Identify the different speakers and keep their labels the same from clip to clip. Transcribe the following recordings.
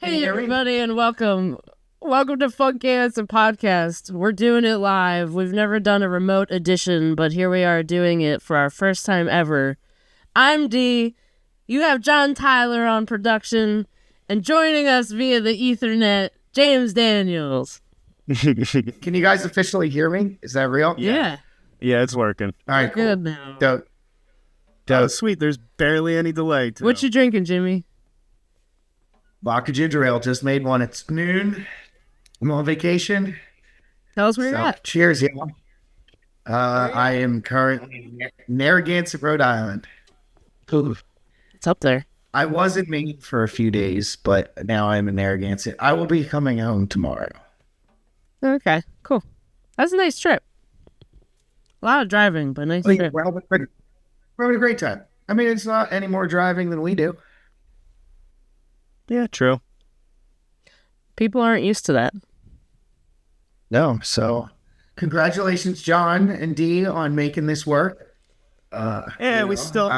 Speaker 1: Hey everybody, and welcome. Welcome to Funky Answer Podcast. We're doing it live. We've never done a remote edition, but here we are doing it for our first time ever. I'm Dee. You have John Tyler on production, and joining us via the Ethernet, James Daniels.
Speaker 2: Can you guys officially hear me? Is that real?
Speaker 1: Yeah.
Speaker 3: Yeah, it's working.
Speaker 2: All right, cool.
Speaker 1: Good now.
Speaker 2: Dope.
Speaker 3: Oh, sweet. There's barely any delay. Too.
Speaker 1: What you drinking, Jimmy?
Speaker 2: Vodka ginger ale. Just made one. It's noon. I'm on vacation.
Speaker 1: Tell us where you're at.
Speaker 2: Cheers, y'all. I am currently in Narragansett, Rhode Island.
Speaker 1: It's up there.
Speaker 2: I was in Maine for a few days, but now I'm in Narragansett. I will be coming home tomorrow.
Speaker 1: Okay, cool. That's a nice trip. A lot of driving, but nice trip.
Speaker 2: Well, we're having a great time. I mean, it's not any more driving than we do.
Speaker 3: Yeah, true.
Speaker 1: People aren't used to that.
Speaker 2: No, so congratulations, John and Dee, on making this work.
Speaker 3: We still.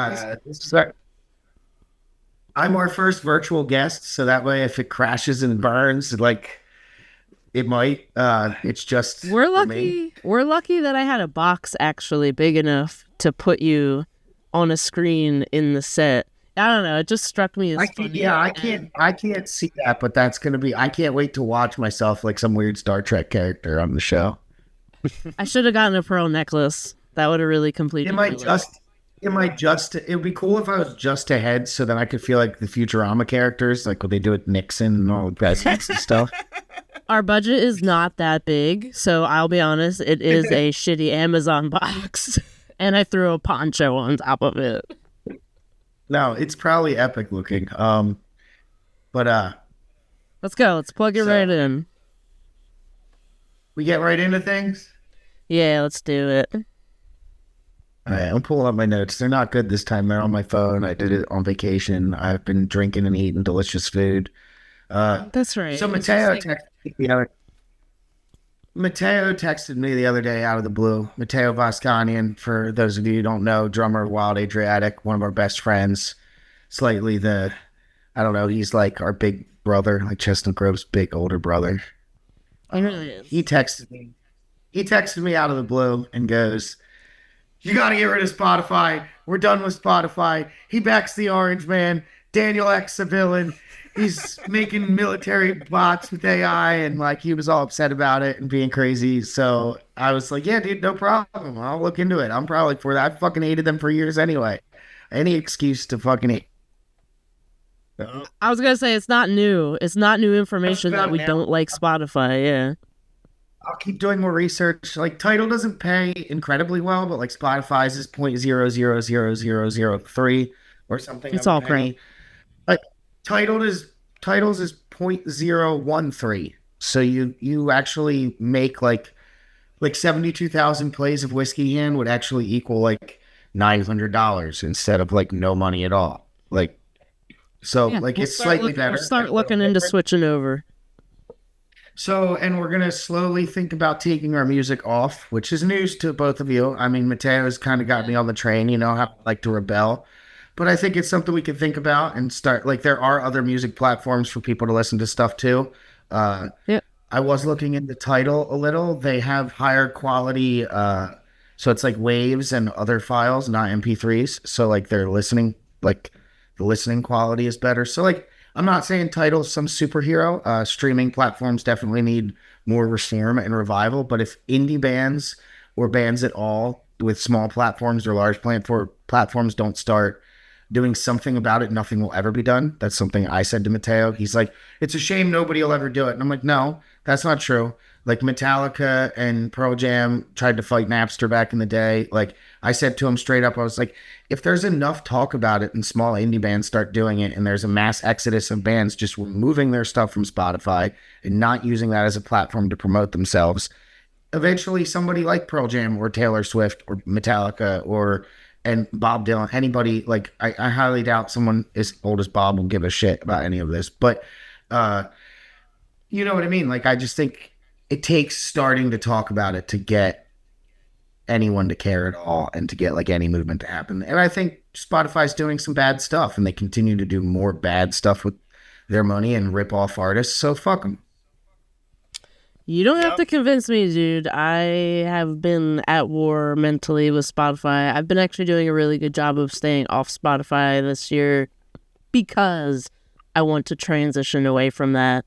Speaker 2: I'm our first virtual guest, so that way if it crashes and burns, like it might, it's just
Speaker 1: We're
Speaker 2: for
Speaker 1: lucky.
Speaker 2: me.
Speaker 1: We're lucky that I had a box actually big enough to put you on a screen in the set. I don't know. It just struck me as funny.
Speaker 2: I can't see that, but that's gonna be. I can't wait to watch myself like some weird Star Trek character on the show.
Speaker 1: I should have gotten a pearl necklace. That would have really completed.
Speaker 2: It would be cool if I was just ahead, so then I could feel like the Futurama characters, like what they do with Nixon and all the presidents and stuff.
Speaker 1: Our budget is not that big, so I'll be honest. It is a shitty Amazon box, and I threw a poncho on top of it.
Speaker 2: No, it's probably epic looking. But
Speaker 1: Let's go. Let's plug it right in.
Speaker 2: we get right into things.
Speaker 1: Yeah, let's do it.
Speaker 2: All right, I'm pulling up my notes. They're not good this time. They're on my phone. I did it on vacation. I've been drinking and eating delicious food.
Speaker 1: That's right.
Speaker 2: So Mateo texted me the other day out of the blue. Mateo Voscanian, for those of you who don't know, drummer of Wild Adriatic, one of our best friends. Slightly he's like our big brother, like Chestnut Grove's big older brother.
Speaker 1: He really is.
Speaker 2: He texted me out of the blue and goes, "You got to get rid of Spotify. We're done with Spotify. He backs the Orange Man. Daniel X, a villain. He's making military bots with AI," and like he was all upset about it and being crazy. So I was like, "Yeah, dude, no problem. I'll look into it. I'm probably for that. I fucking hated them for years anyway. Any excuse to fucking hate."
Speaker 1: I was gonna say it's not new. It's not new information that we don't like Spotify. Yeah.
Speaker 2: I'll keep doing more research. Like Tidal doesn't pay incredibly well, but like Spotify's is 0.000003 or something.
Speaker 1: It's all crap.
Speaker 2: Like Tidal's is 0.013. So you actually make like 72,000 plays of Whiskey Hand would actually equal like $900 instead of like no money at all. Like so it's slightly better.
Speaker 1: We'll start looking into switching over.
Speaker 2: So, and we're going to slowly think about taking our music off, which is news to both of you. I mean, Mateo's kind of got me on the train, how I like to rebel. But I think it's something we can think about and start. Like, there are other music platforms for people to listen to stuff too. I was looking into Tidal a little. They have higher quality, so it's like waves and other files, not MP3s. So, like, the listening quality is better. So, like, I'm not saying Tidal's some superhero. Streaming platforms definitely need more reform and revival. But if indie bands or bands at all with small platforms or large platforms don't start doing something about it, nothing will ever be done. That's something I said to Mateo. He's like, "It's a shame nobody will ever do it." And I'm like, "No, that's not true." Like Metallica and Pearl Jam tried to fight Napster back in the day. Like I said to him straight up, I was like, if there's enough talk about it and small indie bands start doing it and there's a mass exodus of bands just removing their stuff from Spotify and not using that as a platform to promote themselves, eventually somebody like Pearl Jam or Taylor Swift or Metallica and Bob Dylan, anybody, like I highly doubt someone as old as Bob will give a shit about any of this. But you know what I mean? Like I just think it takes starting to talk about it to get anyone to care at all and to get like any movement to happen. And I think Spotify's doing some bad stuff and they continue to do more bad stuff with their money and rip off artists. So fuck them.
Speaker 1: You don't have to convince me, dude. I have been at war mentally with Spotify. I've been actually doing a really good job of staying off Spotify this year because I want to transition away from that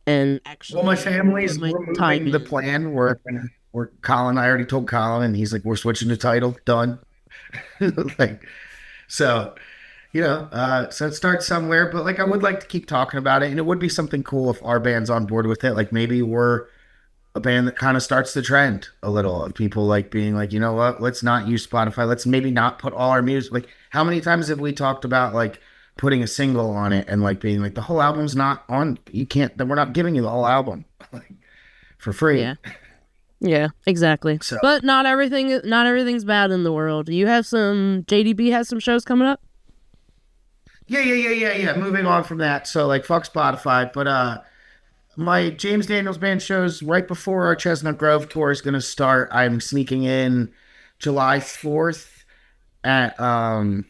Speaker 1: and actually.
Speaker 2: Well, my family's
Speaker 1: my
Speaker 2: removing
Speaker 1: time
Speaker 2: the
Speaker 1: in.
Speaker 2: plan. We're Colin. I already told Colin, and he's like, we're switching the title. Done. Like, so. So it starts somewhere, but like I would like to keep talking about it, and it would be something cool if our band's on board with it. Like maybe we're a band that kind of starts the trend a little of people like being like, you know what, let's not use Spotify. Let's maybe not put all our music. Like how many times have we talked about like putting a single on it and like being like the whole album's not on. You can't. Then we're not giving you the whole album like, for free.
Speaker 1: Yeah, exactly.
Speaker 2: So,
Speaker 1: but not everything's bad in the world. You have some JDB has some shows coming up.
Speaker 2: Yeah. Moving on from that. So like fuck Spotify, but my James Daniels Band shows right before our Chestnut Grove tour is gonna start. I'm sneaking in July 4th at July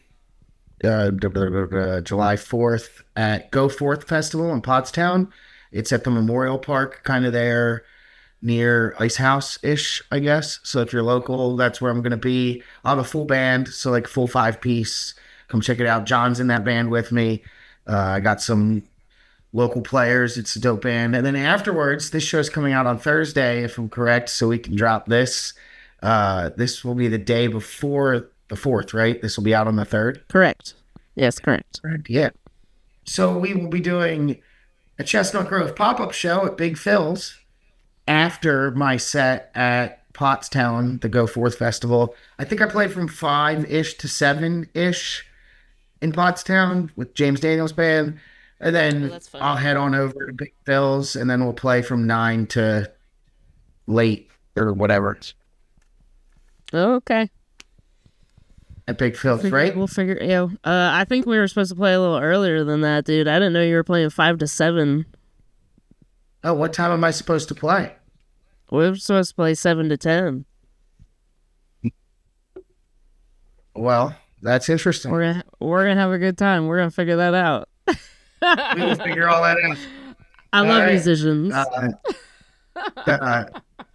Speaker 2: 4th at Go Forth Festival in Pottstown. It's at the Memorial Park, kind of there near Ice House-ish, I guess. So if you're local, that's where I'm gonna be. I'll have a full band, so like full 5-piece. Come check it out. John's in that band with me. I got some local players. It's a dope band. And then afterwards, this show's coming out on Thursday, if I'm correct, so we can drop this. This will be the day before the 4th, right? This will be out on the 3rd?
Speaker 1: Correct. Yes, correct.
Speaker 2: Yeah. So we will be doing a Chestnut Grove pop-up show at Big Phil's after my set at Pottstown, the Go Forth Festival. I think I played from 5-ish to 7-ish in Pottstown with James Daniels Band. And then I'll head on over to Big Phil's, and then we'll play from 9 to late or whatever.
Speaker 1: Okay.
Speaker 2: At Big Phil's, right?
Speaker 1: We'll figure. I think we were supposed to play a little earlier than that, dude. I didn't know you were playing 5 to 7.
Speaker 2: Oh, what time am I supposed to play?
Speaker 1: We were supposed to play 7 to 10.
Speaker 2: Well, that's interesting.
Speaker 1: We're gonna have a good time. We're gonna figure that out.
Speaker 2: We will figure all that out.
Speaker 1: I love musicians.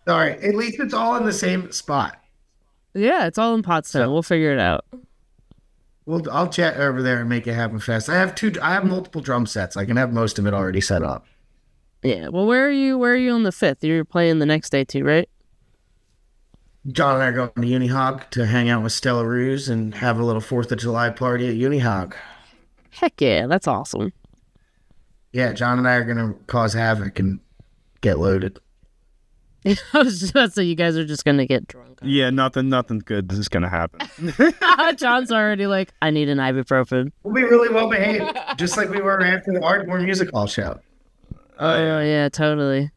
Speaker 2: Sorry, at least it's all in the same spot.
Speaker 1: Yeah, it's all in Pottstown. We'll figure it out.
Speaker 2: Well, I'll chat over there and make it happen fast. I have multiple drum sets. I can have most of it already set up.
Speaker 1: Yeah. Well, where are you on the 5th? You're playing the next day too, right?
Speaker 2: John and I are going to Unihog to hang out with Stella Ruse and have a little 4th of July party at Unihog.
Speaker 1: Heck yeah, that's awesome.
Speaker 2: Yeah, John and I are going to cause havoc and get loaded.
Speaker 1: I was just about to say you guys are just going to get drunk.
Speaker 3: Yeah, nothing good is going to happen.
Speaker 1: John's already like, I need an ibuprofen.
Speaker 2: We'll be really well behaved, just like we were after the Ardmore Music Hall show.
Speaker 1: Oh yeah, totally.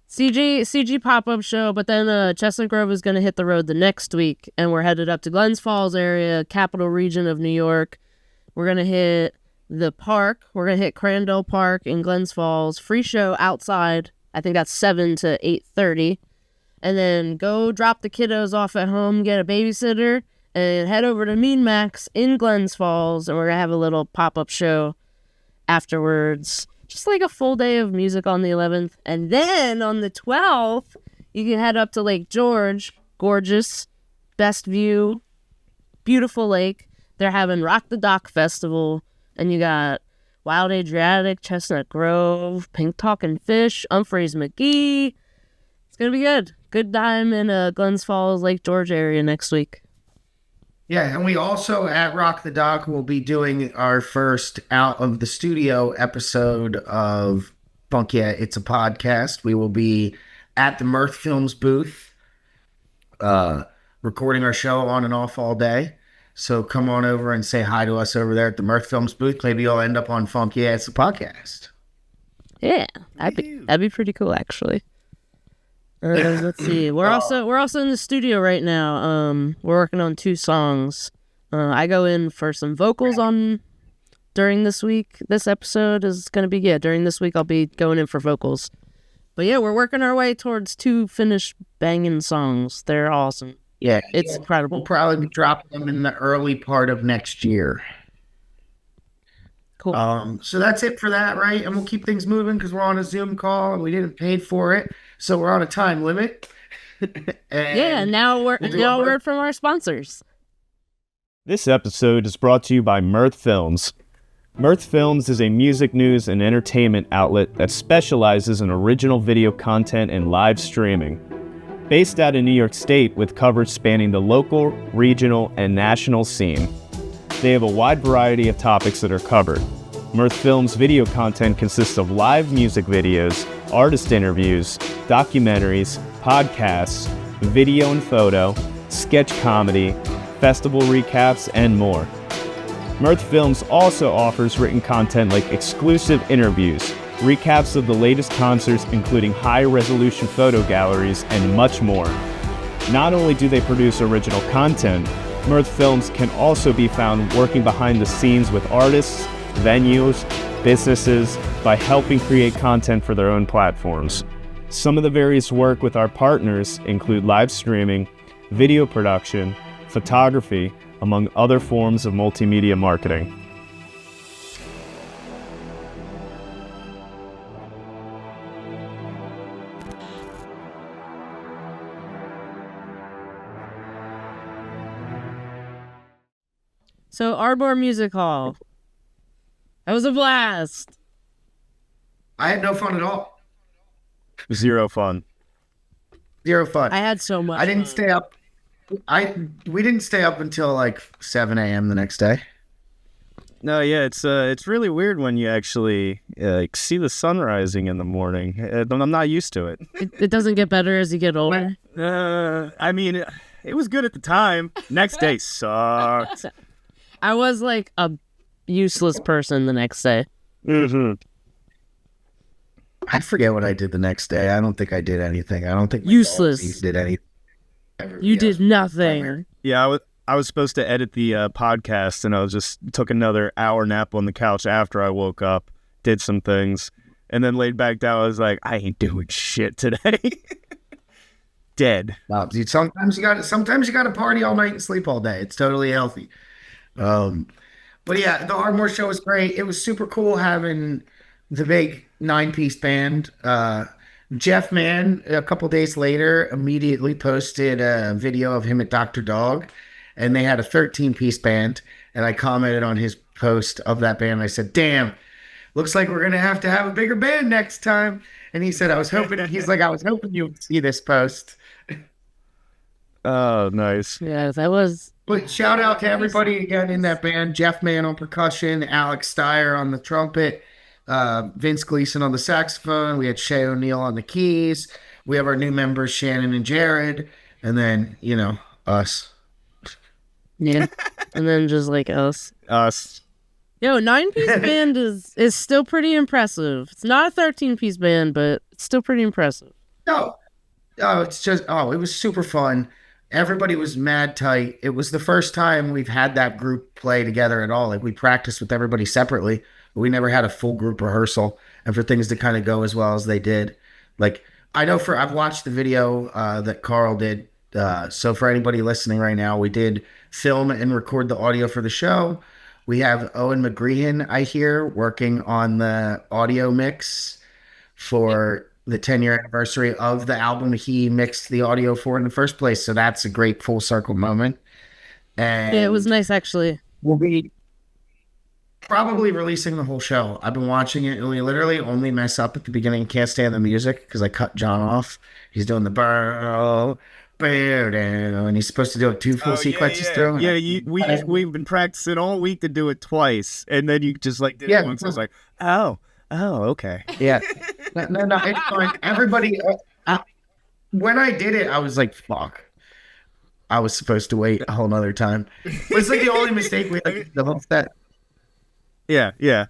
Speaker 1: CG pop-up show, but then Chestnut Grove is going to hit the road the next week, and we're headed up to Glens Falls area, capital region of New York. We're going to hit the park. We're going to hit Crandall Park in Glens Falls. Free show outside. I think that's 7 to 8:30. And then go drop the kiddos off at home, get a babysitter, and head over to Mean Max in Glens Falls, and we're going to have a little pop-up show afterwards. Just like a full day of music on the 11th. And then on the 12th, you can head up to Lake George. Gorgeous. Best view. Beautiful lake. They're having Rock the Dock Festival. And you got Wild Adriatic, Chestnut Grove, Pink Talkin' Fish, Humphreys McGee. It's going to be good. Good time in Glens Falls, Lake George area next week.
Speaker 2: Yeah, and we also at Rock the Dock will be doing our first out of the studio episode of Funk Yeah, It's a Podcast. We will be at the Mirth Films booth, recording our show on and off all day. So come on over and say hi to us over there at the Mirth Films booth. Maybe you'll end up on Funk Yeah, It's a Podcast.
Speaker 1: Yeah, that'd be pretty cool, actually. Let's see. We're also in the studio right now. We're working on 2 songs. I go in for some vocals during this week. This episode is gonna be during this week I'll be going in for vocals. But yeah, we're working our way towards 2 finished banging songs. They're awesome.
Speaker 2: Yeah,
Speaker 1: it's incredible.
Speaker 2: We'll probably be dropping them in the early part of next year.
Speaker 1: Cool.
Speaker 2: So that's it for that, right? And we'll keep things moving because we're on a Zoom call and we didn't pay for it, so we're on a time limit.
Speaker 1: And now we're a word from our sponsors.
Speaker 3: This episode is brought to you by Mirth Films. Mirth Films is a music news and entertainment outlet that specializes in original video content and live streaming. Based out of New York State with coverage spanning the local, regional, and national scene. They have a wide variety of topics that are covered. Mirth Films video content consists of live music videos, artist interviews, documentaries, podcasts, video and photo, sketch comedy, festival recaps, and more. Mirth Films also offers written content like exclusive interviews, recaps of the latest concerts including high-resolution photo galleries, and much more. Not only do they produce original content, Mirth Films can also be found working behind the scenes with artists, venues, businesses by helping create content for their own platforms. Some of the various work with our partners include live streaming, video production, photography, among other forms of multimedia marketing.
Speaker 1: So Ardmore Music Hall. That was a blast.
Speaker 2: I had no fun at all.
Speaker 3: Zero fun.
Speaker 2: Zero fun.
Speaker 1: I had so much.
Speaker 2: I didn't stay up. We didn't stay up until like 7 a.m. the next day.
Speaker 3: No, yeah, it's really weird when you actually see the sun rising in the morning. I'm not used to it.
Speaker 1: It doesn't get better as you get older.
Speaker 3: I mean, it was good at the time. Next day sucked.
Speaker 1: I was like a useless person the next day.
Speaker 3: Mm-hmm.
Speaker 2: I forget what I did the next day. I don't think I did anything. I don't think my
Speaker 1: Useless.
Speaker 2: dogs did anything.
Speaker 1: You did nothing.
Speaker 3: Yeah, I was supposed to edit the podcast, and I just took another hour nap on the couch after I woke up, did some things, and then laid back down. I was like, I ain't doing shit today. Dead.
Speaker 2: Wow, dude, sometimes you got to party all night and sleep all day. It's totally healthy. But yeah, the Ardmore show was great. It was super cool having the big 9-piece band. Jeff Mann, a couple days later, immediately posted a video of him at Dr. Dog, and they had a 13-piece band. And I commented on his post of that band. I said, "Damn, looks like we're gonna have to have a bigger band next time." And he said, "I was hoping." He's like, "I was hoping you would see this post."
Speaker 3: Oh, nice.
Speaker 1: Yeah, that was.
Speaker 2: But shout out to everybody again in that band: Jeff Mann on percussion, Alex Steyer on the trumpet, Vince Gleason on the saxophone. We had Shay O'Neill on the keys. We have our new members, Shannon and Jared, and then us.
Speaker 1: Yeah, and then just like us. Yo, 9-piece band is still pretty impressive. It's not a 13-piece band, but it's still pretty impressive.
Speaker 2: No, it's just it was super fun. Everybody was mad tight. It was the first time we've had that group play together at all. Like, we practiced with everybody separately, but we never had a full group rehearsal, and for things to kind of go as well as they did. Like, I've watched the video that Carl did. So for anybody listening right now, we did film and record the audio for the show. We have Owen McGreehan, I hear, working on the audio mix for the 10-year anniversary of the album he mixed the audio for in the first place. So that's a great full circle moment. And
Speaker 1: yeah, it was nice, actually.
Speaker 2: We'll be probably releasing the whole show. I've been watching it, and we literally only mess up at the beginning. Can't stand the music because I cut John off. He's doing the burr, and he's supposed to do it 2 full sequences through.
Speaker 3: Yeah, we've been practicing all week to do it twice, and then you just like did it once. I was like, oh, okay.
Speaker 2: Yeah. No, it's fine. Everybody, when I did it, I was like, fuck. I was supposed to wait a whole nother time. It's like the only mistake we like the whole set.
Speaker 3: Yeah.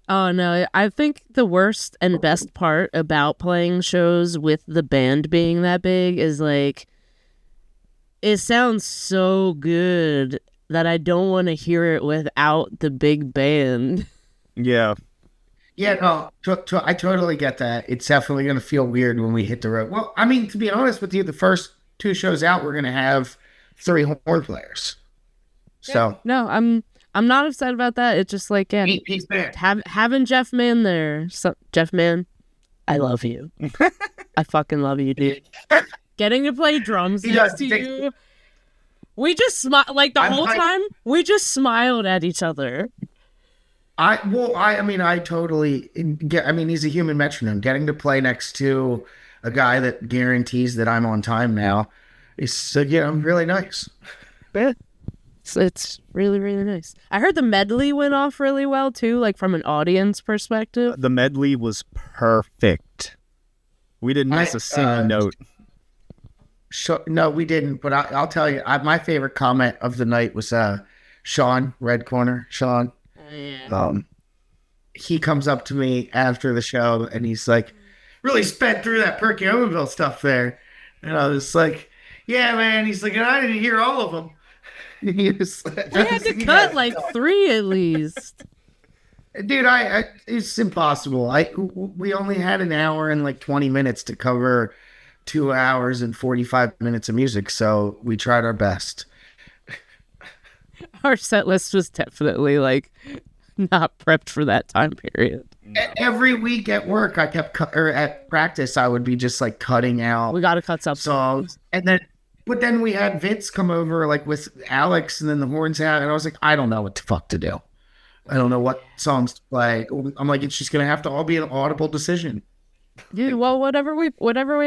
Speaker 1: Oh, no. I think the worst and best part about playing shows with the band being that big is, like, it sounds so good that I don't want to hear it without the big band.
Speaker 3: Yeah.
Speaker 2: Yeah, no, I totally get that. It's definitely going to feel weird when we hit the road. Well, I mean, to be honest with you, the first 2 shows out, we're going to have 3 horn players. So
Speaker 1: no, I'm not upset about that. It's just like, yeah,
Speaker 2: He's there.
Speaker 1: having Jeff Mann there. Jeff Mann, I love you. I fucking love you, dude. Getting to play drums next to you. We just smiled, like the whole time, we just smiled at each other.
Speaker 2: I totally get, he's a human metronome. Getting to play next to a guy that guarantees that I'm on time now is, really nice.
Speaker 1: Yeah. It's really, really nice. I heard the medley went off really well too, like from an audience perspective.
Speaker 3: The medley was perfect. We didn't miss a single note.
Speaker 2: No, we didn't. But I'll tell you, my favorite comment of the night was Sean, Red Corner. Sean.
Speaker 1: Yeah.
Speaker 2: He comes up to me after the show and he's like, really sped through that Perky Omenville stuff there. And I was like, yeah, man. He's like, and I didn't hear all of them.
Speaker 1: We had to cut like 3 at least.
Speaker 2: Dude, it's impossible. We only had an hour and like 20 minutes to cover 2 hours and 45 minutes of music, so we tried our best.
Speaker 1: Our set list was definitely like not prepped for that time period.
Speaker 2: Every week at work, I kept at practice, I would be just like cutting out.
Speaker 1: We got to cut some
Speaker 2: songs, but then we had Vince come over like with Alex, and then the horns out, and I was like, I don't know what the fuck to do. I don't know what songs to play. I'm like, it's just gonna have to all be an audible decision.
Speaker 1: Dude, well, whatever we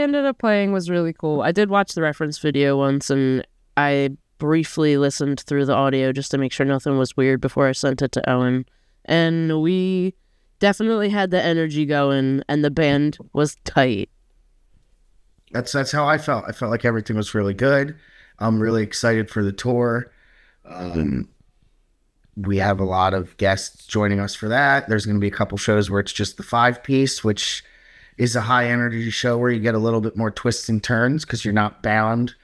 Speaker 1: ended up playing was really cool. I did watch the reference video once, and I briefly listened through the audio just to make sure nothing was weird before I sent it to Owen. And we definitely had the energy going, and the band was tight.
Speaker 2: That's how I felt. I felt like everything was really good. I'm really excited for the tour. We have a lot of guests joining us for that. There's going to be a couple shows where it's just the 5-piece, which is a high energy show where you get a little bit more twists and turns because you're not bound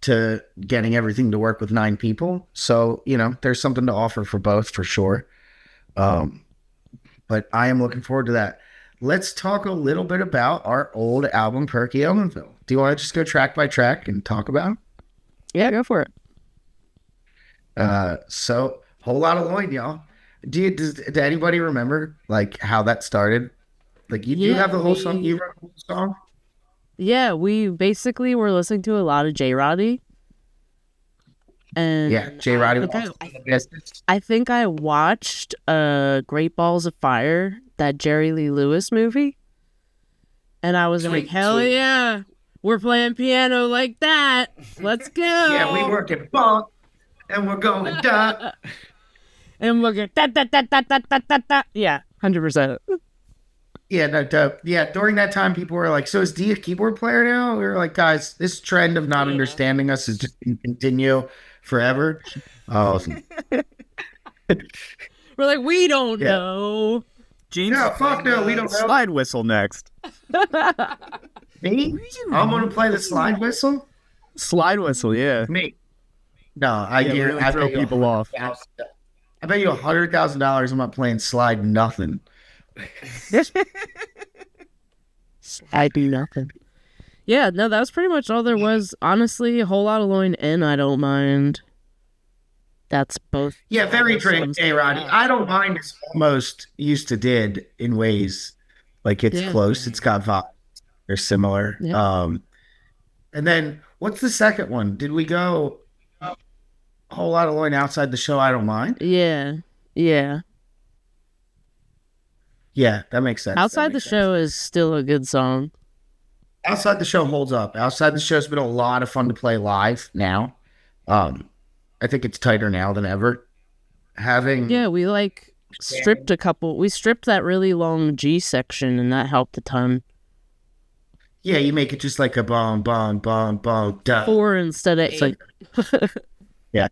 Speaker 2: to getting everything to work with 9 people. So, there's something to offer for both for sure. But I am looking forward to that. Let's talk a little bit about our old album, Perky Omenville. Do you want to just go track by track and talk about it?
Speaker 1: Yeah, go for
Speaker 2: it. So, Whole Lot of Loin, y'all. Does anybody remember like how that started? Like you have the whole song. You wrote the whole song.
Speaker 1: Yeah, we basically were listening to a lot of J. Roddy. And
Speaker 2: yeah, J. Roddy.
Speaker 1: I think I watched Great Balls of Fire, that Jerry Lee Lewis movie, and I was like, hell yeah, we're playing piano like that. Let's go.
Speaker 2: Yeah, we work at bunk, and we're going da.
Speaker 1: And we'll get da da da da da da da da. Yeah, 100%.
Speaker 2: Yeah, during that time, people were like, so is D a keyboard player now? We were like, guys, this trend of not understanding us is just going to continue forever. Oh.
Speaker 1: We're like, we don't know.
Speaker 3: James,
Speaker 2: no, fuck no, we don't know.
Speaker 3: Slide whistle next.
Speaker 2: Me? I'm going to play the slide whistle?
Speaker 3: Slide whistle, yeah.
Speaker 2: Me. No, I
Speaker 3: throw people off.
Speaker 2: I bet you $100,000 I'm not playing slide nothing.
Speaker 1: I do nothing. Yeah, no, that was pretty much all there was. Honestly, a Whole Lot of Loin and I Don't Mind. That's both.
Speaker 2: Yeah, very great, J. Roddy. I Don't Mind is almost used to did in ways like it's close. It's got vibes. They're similar. Yeah. And then what's the second one? Did we go a Whole Lot of Loin outside the show? I Don't Mind.
Speaker 1: Yeah.
Speaker 2: Yeah, that makes sense.
Speaker 1: Outside the show is still a good song.
Speaker 2: Outside the show holds up. Outside the show's been a lot of fun to play live now. I think it's tighter now than ever.
Speaker 1: We stripped we stripped that really long G section, and that helped a ton.
Speaker 2: Yeah, you make it just like a bong, bong, bong, bong, duh.
Speaker 1: 4 instead of 8.
Speaker 2: Yeah.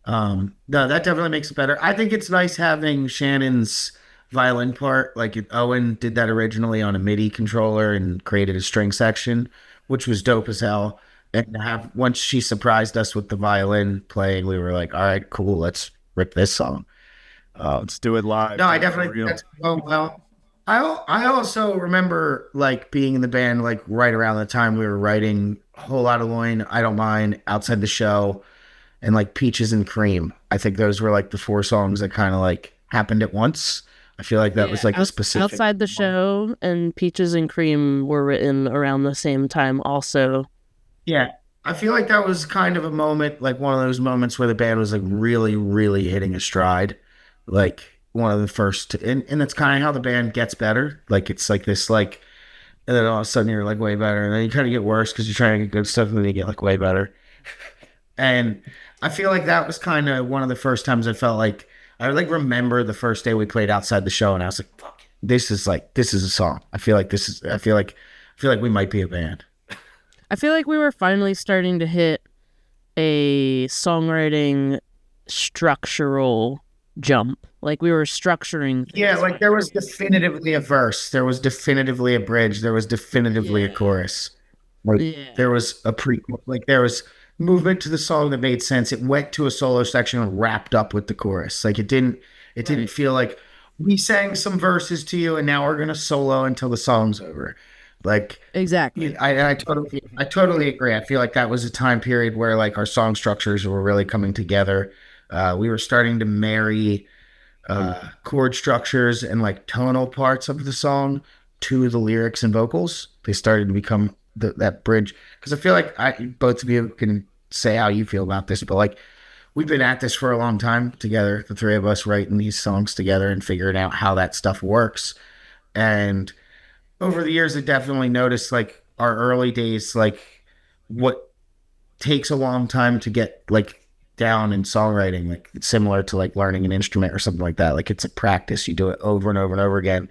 Speaker 2: No, that definitely makes it better. I think it's nice having Shannon's violin part. Like Owen did that originally on a MIDI controller and created a string section, which was dope as hell. And once she surprised us with the violin playing, we were like, all right, cool, let's rip this song.
Speaker 3: Let's do it live.
Speaker 2: No, I definitely think that's going well. I also remember like being in the band like right around the time we were writing Whole Lot of Loin, I Don't Mind, Outside the Show. and like Peaches and Cream. I think those were like the 4 songs that kind of like happened at once. I feel like that was like a specific.
Speaker 1: Outside the Show and Peaches and Cream were written around the same time also.
Speaker 2: Yeah. I feel like that was kind of a moment, like one of those moments where the band was like really, really hitting a stride. Like one of the first, and that's kind of how the band gets better. Like it's like this, like, and then all of a sudden you're like way better, and then you kind of get worse because you're trying to get good stuff, and then you get like way better. And I feel like that was kind of one of the first times I felt like I like remember the first day we played outside the show, and I was like, "Fuck, this is a song." I feel like we might be a band.
Speaker 1: I feel like we were finally starting to hit a songwriting structural jump. Like we were structuring things.
Speaker 2: Yeah, like there was definitively a verse, there was definitively a bridge, there was definitively a chorus. Like there was a like there was movement to the song that made sense. It went to a solo section and wrapped up with the chorus. Like it didn't feel like we sang some verses to you and now we're gonna solo until the song's over. Like
Speaker 1: exactly.
Speaker 2: I totally agree. I feel like that was a time period where like our song structures were really coming together. We were starting to marry chord structures and like tonal parts of the song to the lyrics and vocals. They started to become that bridge. Because I feel like both of you can say how you feel about this, but like we've been at this for a long time together, the 3 of us writing these songs together and figuring out how that stuff works. And over the years, I definitely noticed like our early days, like what takes a long time to get like down in songwriting, like it's similar to like learning an instrument or something like that. Like it's a practice. You do it over and over and over again.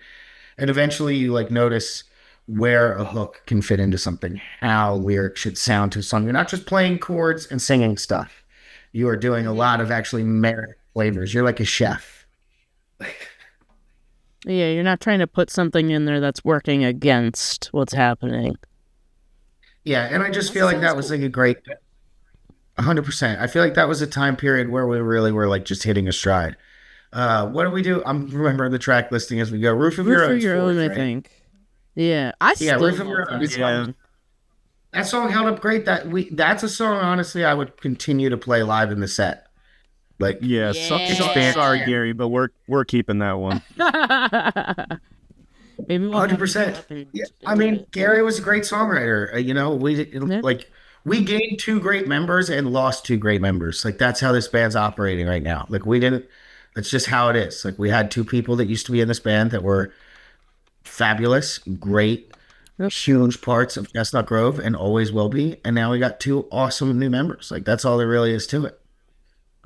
Speaker 2: And eventually you like notice where a hook can fit into something, how lyrics should sound to a song. You're not just playing chords and singing stuff. You are doing a lot of actually merit flavors. You're like a chef.
Speaker 1: Yeah, you're not trying to put something in there that's working against what's happening.
Speaker 2: Yeah, and I just feel like that was like a great 100%. I feel like that was a time period where we really were like just hitting a stride. What do we do? I'm remembering the track listing as we go. Roof of Your Own,
Speaker 1: I think. Yeah,
Speaker 2: Roof of Your Own.
Speaker 1: Yeah.
Speaker 2: That song held up great. That's a song honestly I would continue to play live in the set. Like
Speaker 3: sorry Gary, but we're keeping that one.
Speaker 1: Maybe
Speaker 2: 100%. Yeah, I mean, Gary was a great songwriter. We gained 2 great members and lost 2 great members. Like that's how this band's operating right now. Like that's just how it is. Like we had 2 people that used to be in this band that were fabulous, great, huge parts of Chestnut Grove and always will be. And now we got 2 awesome new members. Like that's all there really is to it.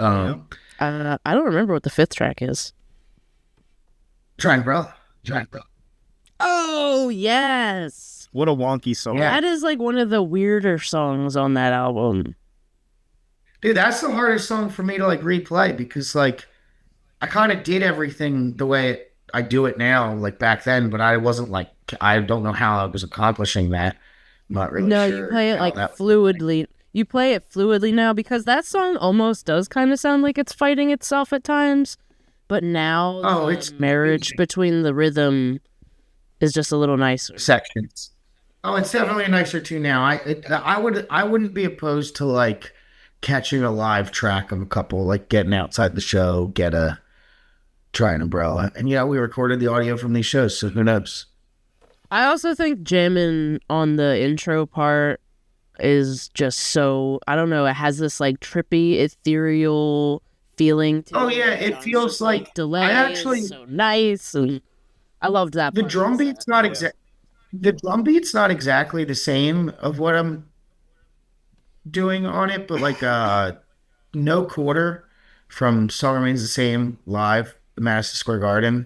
Speaker 1: I don't remember what the 5th track is.
Speaker 2: Giant Umbrella.
Speaker 1: Oh, yes.
Speaker 3: What a wonky song.
Speaker 2: Yeah.
Speaker 1: That is like one of the weirder songs on that album.
Speaker 2: Dude, that's the hardest song for me to like replay because like I kind of did everything the way I do it now, like back then, but I wasn't like, I don't know how I was accomplishing that. I'm not really sure.
Speaker 1: No, you play it like fluidly. You play it fluidly now because that song almost does kind of sound like it's fighting itself at times. But now
Speaker 2: it's
Speaker 1: marriage between the rhythm is just a little nicer.
Speaker 2: Sections. Oh, it's definitely a nicer tune now. I wouldn't be opposed to like catching a live track of a couple, like getting outside the show, get a Giant Umbrella. And yeah, we recorded the audio from these shows, so who knows?
Speaker 1: I also think jamming on the intro part is just so, I don't know, it has this like trippy, ethereal feeling to
Speaker 2: it feels like
Speaker 1: delay. I actually, is so nice, and I loved that.
Speaker 2: The drum beat's not exactly the same of what I'm doing on it, but like No Quarter from Song Remains the Same live at Madison Square Garden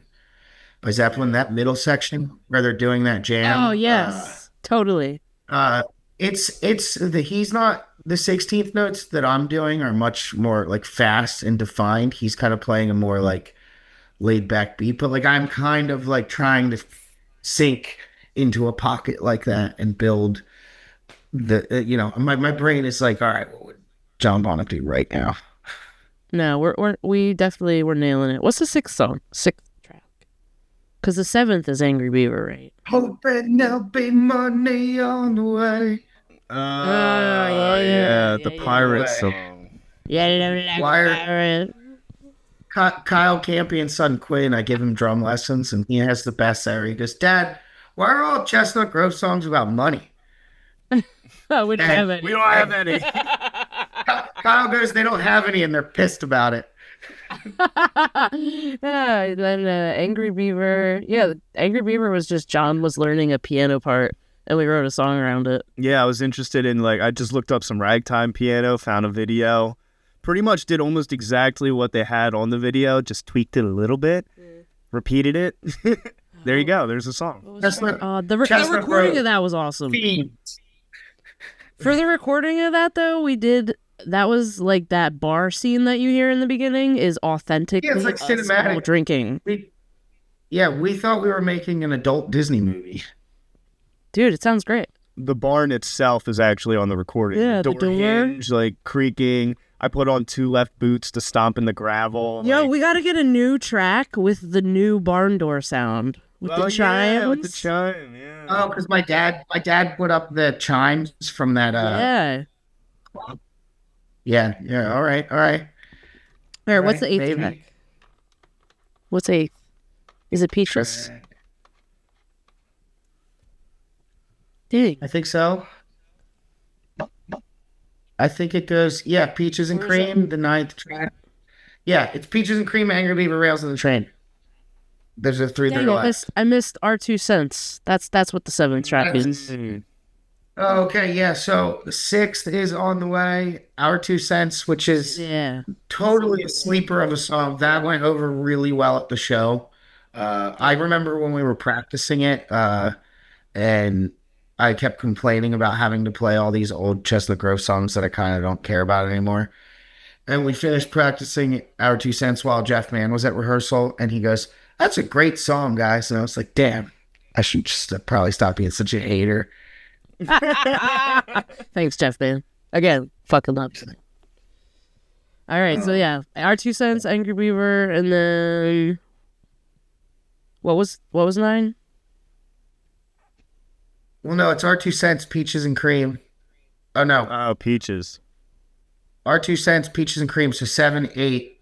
Speaker 2: by Zeppelin, that middle section where they're doing that jam.
Speaker 1: Oh yes, totally.
Speaker 2: He's not, the 16th notes that I'm doing are much more like fast and defined. He's kind of playing a more like laid back beat, but like I'm kind of like trying to sink into a pocket like that and build the my brain is like, all right, what would John Bonham do right now?
Speaker 1: No, we definitely were nailing it. What's the 6th track? Because the 7th is Angry Beaver, right?
Speaker 2: Hoping there'll be money on the way.
Speaker 3: The pirate song.
Speaker 1: Yeah,
Speaker 2: Why Kyle Campion's son Quinn, I give him drum lessons, and he has the best there. He goes, Dad, why are all Chestnut Grove songs about money?
Speaker 1: oh, we don't have any.
Speaker 3: We don't have any.
Speaker 2: Kyle goes, they don't have any, and they're pissed about it.
Speaker 1: Yeah, then Angry Beaver. Yeah, Angry Beaver was just John was learning a piano part, and we wrote a song around it.
Speaker 3: Yeah, I was interested in, like, I just looked up some ragtime piano, found a video. Pretty much did almost exactly what they had on the video, just tweaked it a little bit, repeated it. There you go. There's a song.
Speaker 1: The recording of that was awesome. For the recording of that, though, that was like that bar scene that you hear in the beginning is authentic.
Speaker 2: Yeah, it's like cinematic
Speaker 1: drinking.
Speaker 2: We thought we were making an adult Disney movie.
Speaker 1: Dude, it sounds great.
Speaker 3: The barn itself is actually on the recording.
Speaker 1: Yeah,
Speaker 3: the door hinge, like creaking. I put on 2 left boots to stomp in the gravel.
Speaker 1: Yo, we got to get a new track with the new barn door sound. With the chimes.
Speaker 3: Yeah, with the chime, yeah.
Speaker 2: Oh, because my dad put up the chimes from that. Yeah. All right.
Speaker 1: All right, what's the 8th track? What's 8th? Is it Peaches? Dang.
Speaker 2: I think so. I think it goes, Peaches and Cream, the 9th track. Yeah, it's Peaches and Cream, Angry Beaver, Rails, and the Train. There's a 3 that are left.
Speaker 1: I missed our 2 cents. That's what the 7th track is.
Speaker 2: Okay, yeah, so the 6th is on the way. Our 2 cents, which is totally a sleeper of a song. That went over really well at the show. I remember when we were practicing it, and I kept complaining about having to play all these old Chestnut Grove songs that I kind of don't care about anymore. And we finished practicing Our 2 cents while Jeff Mann was at rehearsal, and he goes, "That's a great song, guys." And I was like, damn, I should just probably stop being such a hater.
Speaker 1: Thanks, Jeff Mann. Again, fucking love you. All right, so yeah, Our 2 cents, Angry Beaver, and then what was 9?
Speaker 2: Well, no, it's Our 2 cents, Peaches and Cream. Oh, no.
Speaker 3: Oh, Peaches.
Speaker 2: Our 2 cents, Peaches and Cream. So 7, 8.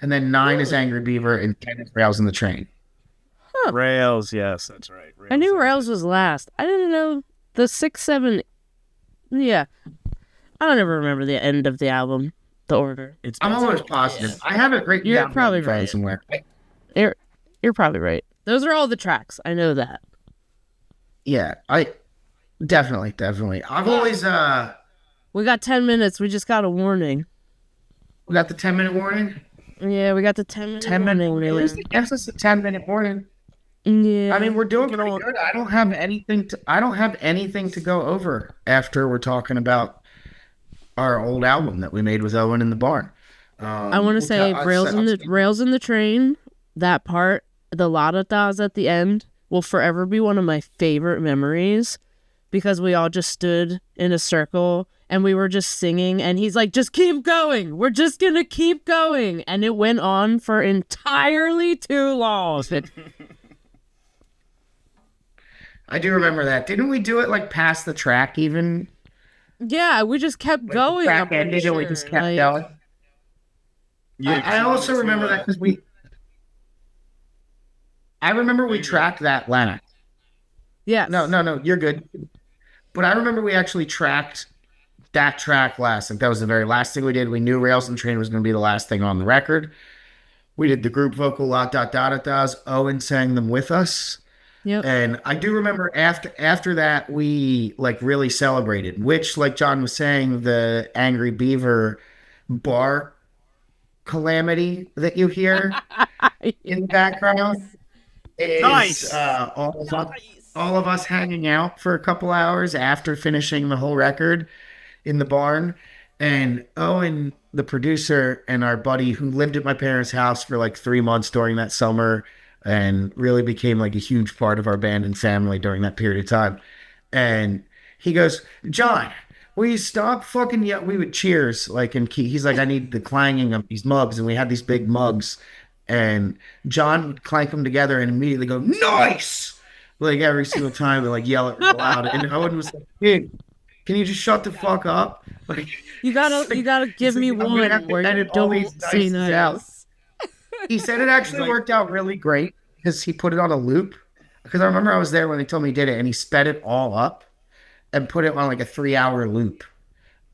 Speaker 2: And then 9 is Angry Beaver and 10 is Rails in the Train.
Speaker 1: Huh.
Speaker 3: Rails, yes, that's right.
Speaker 1: I knew Rails was last. I didn't know the 6, 7. Yeah. I don't ever remember the end of the album, the order.
Speaker 2: I'm almost positive. I have it right
Speaker 1: You're probably right.
Speaker 2: Somewhere.
Speaker 1: You're probably right. Those are all the tracks. I know that.
Speaker 2: Yeah, I definitely. I've always
Speaker 1: We got 10 minutes. We just got a warning.
Speaker 2: We got the 10-minute warning?
Speaker 1: Yeah, we got the 10-minute warning.
Speaker 2: Yes, it's a 10-minute warning.
Speaker 1: Yeah.
Speaker 2: I mean, we're doing pretty good. I don't have anything to go over after we're talking about our old album that we made with Owen in the barn.
Speaker 1: I want to say Rails in the Train, that part, the la-da-das at the end, will forever be one of my favorite memories because we all just stood in a circle and we were just singing and he's like, just keep going. We're just going to keep going. And it went on for entirely too long.
Speaker 2: I do remember that. Didn't we do it like past the track even?
Speaker 1: Yeah, we just kept going.
Speaker 2: The track ended and we just kept going. Yeah, I also remember that because I remember we tracked that last.
Speaker 1: Yeah.
Speaker 2: No, you're good. But I remember we actually tracked that track last. Like that was the very last thing we did. We knew Rails and Train was going to be the last thing on the record. We did the group vocal la-da-da-da-das. Owen sang them with us.
Speaker 1: Yep.
Speaker 2: And I do remember after that we like really celebrated, which like John was saying, the Angry Beaver bar calamity that you hear in the background is
Speaker 3: nice.
Speaker 2: All of us hanging out for a couple hours after finishing the whole record in the barn. And Owen, the producer, and our buddy who lived at my parents' house for like 3 months during that summer and really became like a huge part of our band and family during that period of time. And he goes, John, will you stop fucking yelling? We would cheers. Like, and he's like, I need the clanging of these mugs. And we had these big mugs. And John would clank them together and immediately go, nice! Like every single time, we like yell it real loud. And Owen was like, dude, can you just shut the fuck up? Like,
Speaker 1: You gotta give me
Speaker 2: I'm gonna
Speaker 1: one
Speaker 2: have to
Speaker 1: where you
Speaker 2: edit all
Speaker 1: don't
Speaker 2: these
Speaker 1: say
Speaker 2: nices out.
Speaker 1: nice.
Speaker 2: He said it actually worked out really great because he put it on a loop. Because I remember I was there when they told me he did it, and he sped it all up and put it on like a 3-hour loop,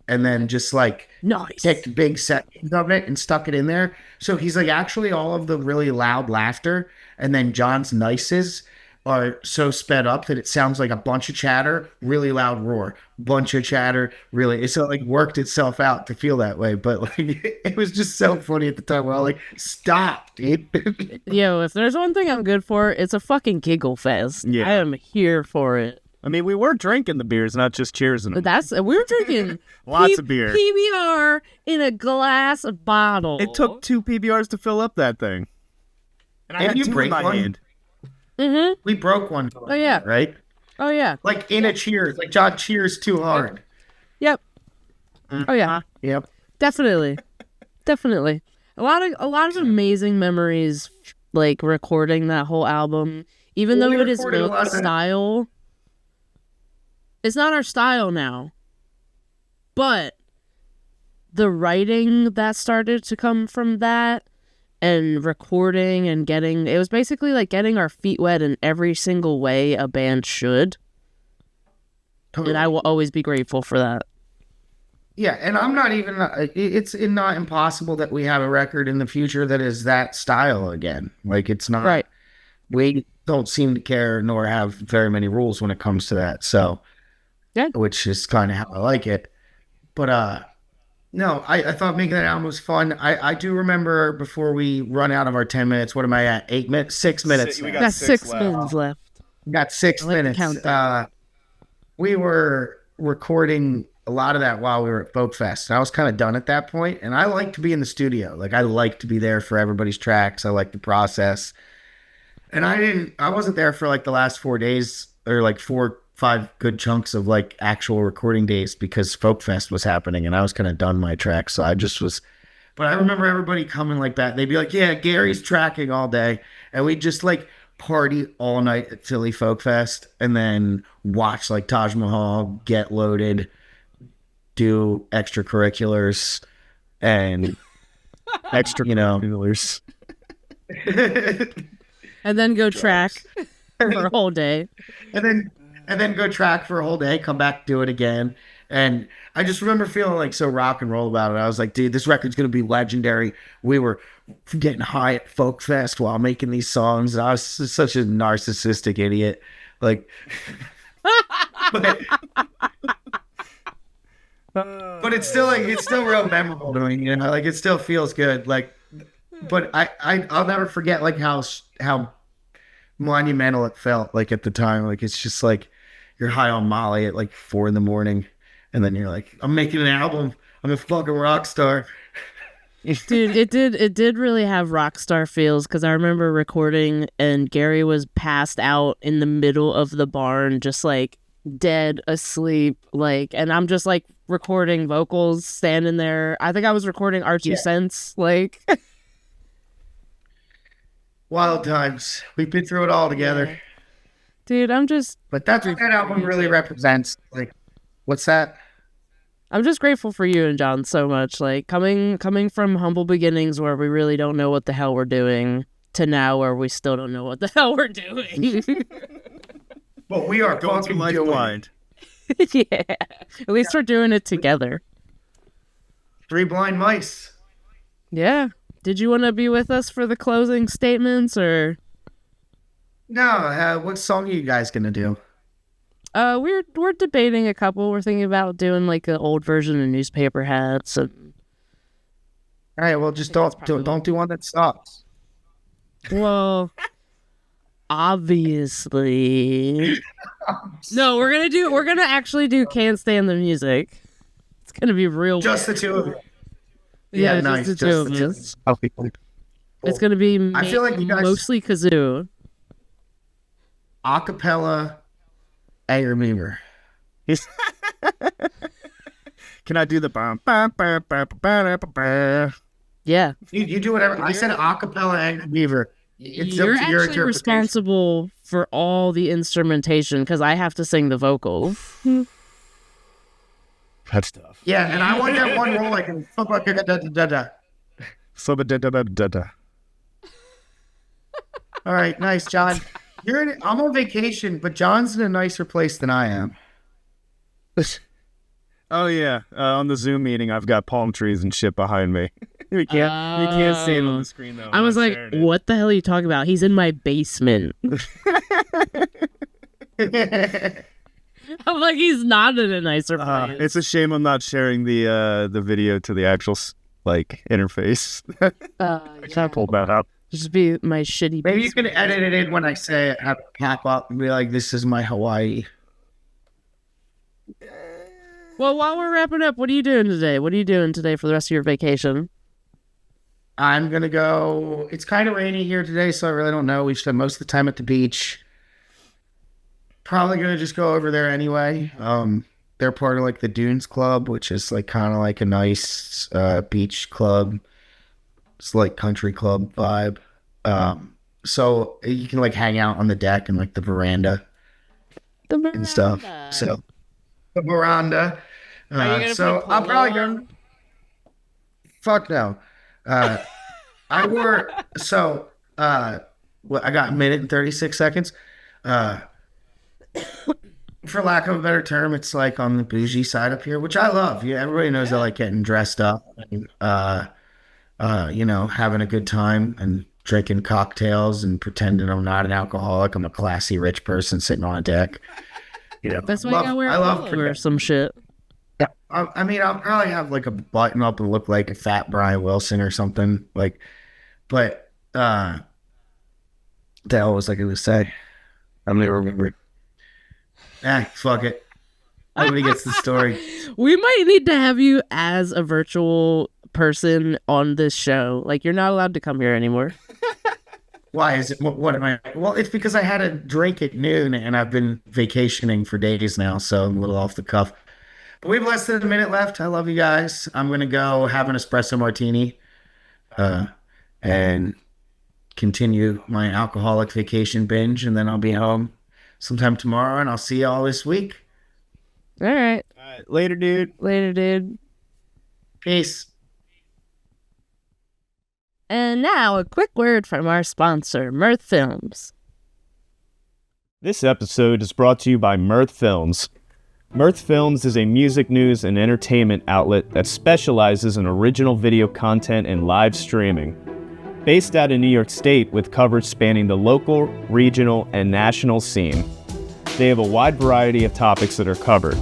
Speaker 2: and then just like
Speaker 1: Nice.
Speaker 2: take big sections of it and stuck it in there. So he's like, actually, all of the really loud laughter and then John's nices are so sped up that it sounds like a bunch of chatter, really loud roar, bunch of chatter, really. So it like worked itself out to feel that way. But like, it was just so funny at the time. Well, like, stop, dude.
Speaker 1: Yo, if there's one thing I'm good for, it's a fucking giggle fest.
Speaker 3: Yeah.
Speaker 1: I am here for it.
Speaker 3: I mean, we were drinking the beers, not just cheersing them.
Speaker 1: We were drinking
Speaker 3: Lots of beer.
Speaker 1: PBR in a glass bottle.
Speaker 3: It took 2 PBRs to fill up that thing. And I
Speaker 2: And
Speaker 3: had
Speaker 2: you
Speaker 3: 2 in
Speaker 2: break
Speaker 3: my
Speaker 2: one?
Speaker 3: hand.
Speaker 1: Mm-hmm.
Speaker 2: We broke one.
Speaker 1: Oh, yeah.
Speaker 2: Right?
Speaker 1: Oh, yeah.
Speaker 2: Like in a cheers. Like John cheers too hard.
Speaker 1: Yep. Oh, yeah.
Speaker 2: Yep.
Speaker 1: Definitely. Definitely. A lot of amazing memories, like recording that whole album. Even though
Speaker 2: We
Speaker 1: it is
Speaker 2: recorded a
Speaker 1: not
Speaker 2: lot
Speaker 1: our
Speaker 2: of that.
Speaker 1: style, it's not our style now. But the writing that started to come from that and recording and it was basically like getting our feet wet in every single way a band should. And I will always be grateful for that.
Speaker 2: Yeah, and I'm not even. It's not impossible that we have a record in the future that is that style again. Like, it's not.
Speaker 1: Right.
Speaker 2: We don't seem to care nor have very many rules when it comes to that. So,
Speaker 1: Yeah.
Speaker 2: which is kind of how I like it. But no, I thought making that album was fun. I do remember before we run out of our 10 minutes. What am I at? 8 minutes? 6 minutes.
Speaker 3: We
Speaker 2: now.
Speaker 1: Got
Speaker 3: 6
Speaker 1: 6
Speaker 3: left.
Speaker 1: minutes left.
Speaker 2: Got 6
Speaker 1: I like the
Speaker 2: minutes.
Speaker 1: countdown.
Speaker 2: We were recording a lot of that while we were at Folk Fest. And I was kind of done at that point. And I like to be in the studio. Like, I like to be there for everybody's tracks. I like the process. And I wasn't there for like the last 4 days or like 4-5 good chunks of like actual recording days because Folk Fest was happening and I was kind of done my tracks. So I just was, but I remember everybody coming like that. They'd be like, yeah, Gary's tracking all day. And we'd just like party all night at Philly Folk Fest and then watch like Taj Mahal, get loaded, do extracurriculars and
Speaker 3: Extracurriculars.
Speaker 1: And then go track for a whole day.
Speaker 2: and then go track for a whole day, come back, do it again. And I just remember feeling like so rock and roll about it. I was like, dude, this record's going to be legendary. We were getting high at Folk Fest while making these songs. And I was such a narcissistic idiot. Like, but it's still like, it's still real memorable to me, like it still feels good. Like, but I'll never forget like how monumental it felt like at the time. Like, it's just like you're high on Molly at like 4 a.m. and then you're like, I'm making an album. I'm a fucking rock star.
Speaker 1: Dude, it did really have rock star feels because I remember recording and Gary was passed out in the middle of the barn, just like dead asleep, like, and I'm just like recording vocals, standing there. I think I was recording our 2 cents, like.
Speaker 2: Wild times. We've been through it all together.
Speaker 1: Dude,
Speaker 2: But that's what that album really represents. Like, what's that?
Speaker 1: I'm just grateful for you and John so much. Like coming from humble beginnings where we really don't know what the hell we're doing to now where we still don't know what the hell we're doing.
Speaker 2: But we are
Speaker 3: Going
Speaker 2: fucking
Speaker 3: through life
Speaker 2: doing it.
Speaker 3: blind.
Speaker 1: Yeah. At least we're doing it together.
Speaker 2: 3 blind mice.
Speaker 1: Yeah. Did you want to be with us for the closing statements or?
Speaker 2: No, what song are you guys gonna do?
Speaker 1: We're debating a couple. We're thinking about doing like an old version of Newspaper Hats. And,
Speaker 2: All right, well, just don't do one that sucks.
Speaker 1: well, obviously. No, we're gonna actually do Can't Stand the Music. It's gonna be real.
Speaker 2: Just the two of you.
Speaker 1: Yeah,
Speaker 2: nice.
Speaker 1: just the two of us. It's gonna be
Speaker 2: I feel like you guys-
Speaker 1: mostly kazoo.
Speaker 2: Acapella, Ayer Beaver.
Speaker 3: Can I do the bum, bum, bum, bum, bum, bum, bum?
Speaker 1: Yeah,
Speaker 2: You do whatever. I said acapella, Ayer Beaver. It's
Speaker 1: you're
Speaker 2: up to your
Speaker 1: actually
Speaker 2: interpretation.
Speaker 1: responsible for all the instrumentation because I have to sing the vocals.
Speaker 3: That's tough.
Speaker 2: Yeah, and I want that one role like in All right, nice, John. I'm on vacation, but John's in a nicer place than I am.
Speaker 3: Oh yeah, on the Zoom meeting, I've got palm trees and shit behind me. we can't see it on the screen though.
Speaker 1: I was like, what the hell are you talking about? He's in my basement. I'm like, he's not in a nicer place.
Speaker 3: It's a shame I'm not sharing the video to the actual interface. I can't pull that up.
Speaker 1: Just be my shitty.
Speaker 2: Maybe you can edit it in when I say it. Have it pop up and be like, "This is my Hawaii."
Speaker 1: Well, while we're wrapping up, what are you doing today? What are you doing today for the rest of your vacation?
Speaker 2: I'm gonna go. It's kind of rainy here today, so I really don't know. We spend most of the time at the beach. Probably gonna just go over there anyway. They're part of like the Dunes Club, which is like kind of like a nice beach club. It's like country club vibe. So you can like hang out on the deck and like the veranda. And stuff. So the veranda. So I'm probably going. Fuck no. I wore I got a minute and 36 seconds. For lack of a better term, it's like on the bougie side up here, which I love. Yeah, everybody knows I like getting dressed up and having a good time and drinking cocktails and pretending I'm not an alcoholic. I'm a classy rich person sitting on a deck.
Speaker 1: That's why you gotta wear a polo or some shit.
Speaker 2: Yeah, I mean, I'll probably have like a button up and look like a fat Brian Wilson or something. But the hell was I going to say? I don't even remember. Fuck it. Nobody gets the story.
Speaker 1: We might need to have you as a virtual person on this show. Like, you're not allowed to come here anymore.
Speaker 2: Why is it? What am I? Well, it's because I had a drink at noon and I've been vacationing for days now, so I'm a little off the cuff. But we have less than a minute left. I love you guys. I'm going to go have an espresso martini and continue my alcoholic vacation binge, and then I'll be home sometime tomorrow, and I'll see you all this week.
Speaker 1: All right.
Speaker 3: Later, dude.
Speaker 2: Peace.
Speaker 1: And now a quick word from our sponsor, Mirth Films.
Speaker 3: This episode is brought to you by Mirth Films. Mirth Films is a music news and entertainment outlet that specializes in original video content and live streaming. Based out of New York State with coverage spanning the local, regional, and national scene. They have a wide variety of topics that are covered.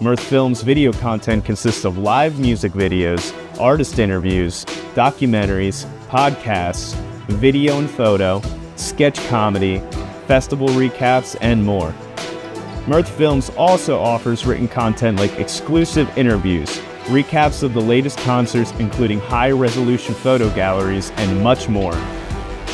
Speaker 3: Mirth Films video content consists of live music videos, artist interviews, documentaries, podcasts, video and photo, sketch comedy, festival recaps, and more. Mirth Films also offers written content like exclusive interviews, recaps of the latest concerts including high-resolution photo galleries, and much more.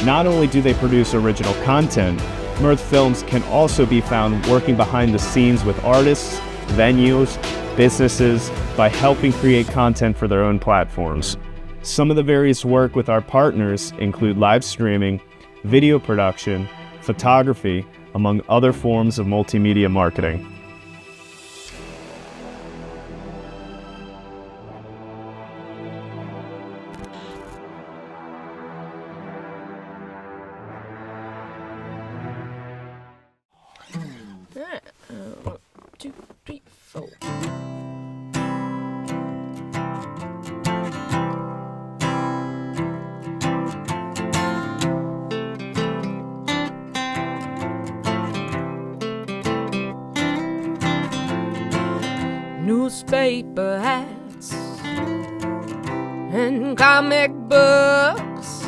Speaker 3: Not only do they produce original content, Mirth Films can also be found working behind the scenes with artists, venues, businesses by helping create content for their own platforms. Some of the various work with our partners include live streaming, video production, photography, among other forms of multimedia marketing.
Speaker 1: One, two, three, four. Newspaper hats and comic books,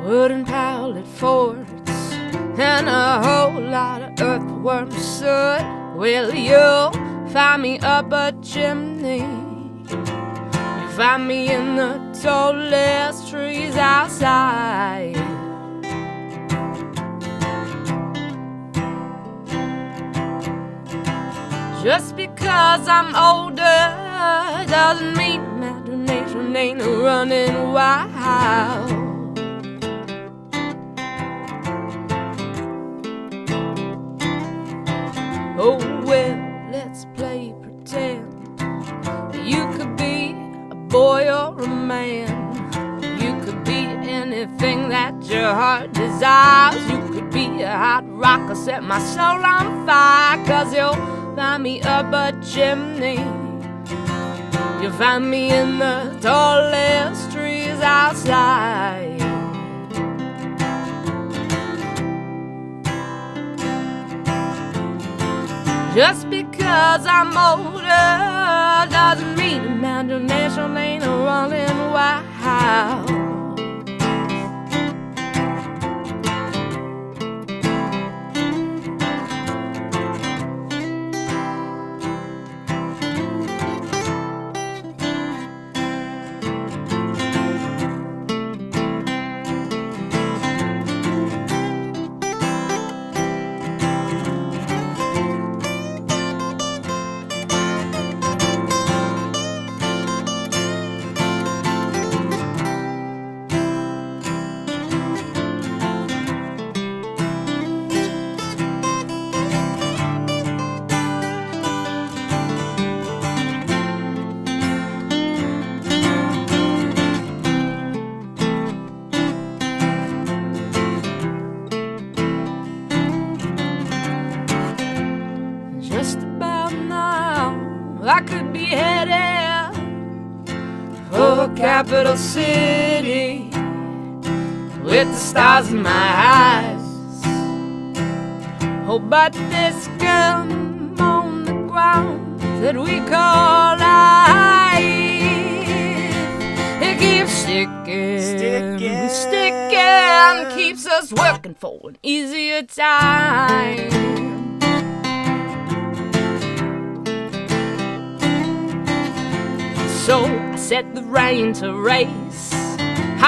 Speaker 1: wooden pallet forts, and a whole lot of earthworm soot. Well, you'll find me up a chimney. You find me in the tallest trees outside. Just because I'm older doesn't mean imagination ain't running wild. Oh well, let's play pretend. rock or set my soul on fire. 'Cause you'll find me up a chimney, you'll find me in the tallest trees outside. Just because I'm older doesn't mean imagination ain't running wild. Just about now, I could be headed for a capital city with the stars in my eyes. Oh, but this gun on the ground that we call life, it keeps sticking, keeps us working for an easier time. So I set the rain to race,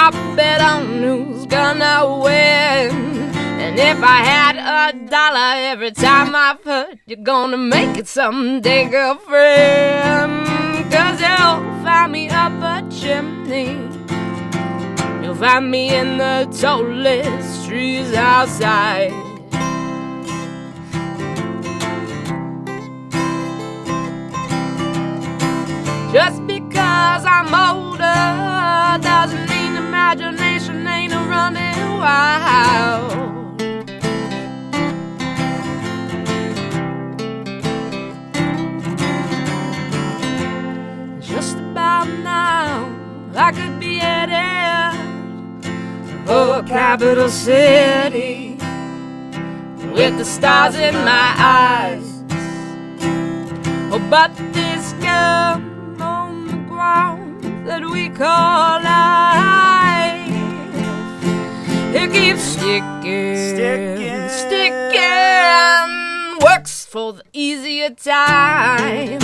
Speaker 1: I bet on who's gonna win. And if I had $1 every time I've heard you're gonna make it someday, girlfriend, 'cause you'll find me up a chimney, you'll find me in the tallest trees outside. Just because I'm older doesn't mean imagination ain't running wild. Just about now, I could be headed for a capital city with the stars in my eyes. Oh, but this girl that we call life, it keeps sticking, works for the easier time.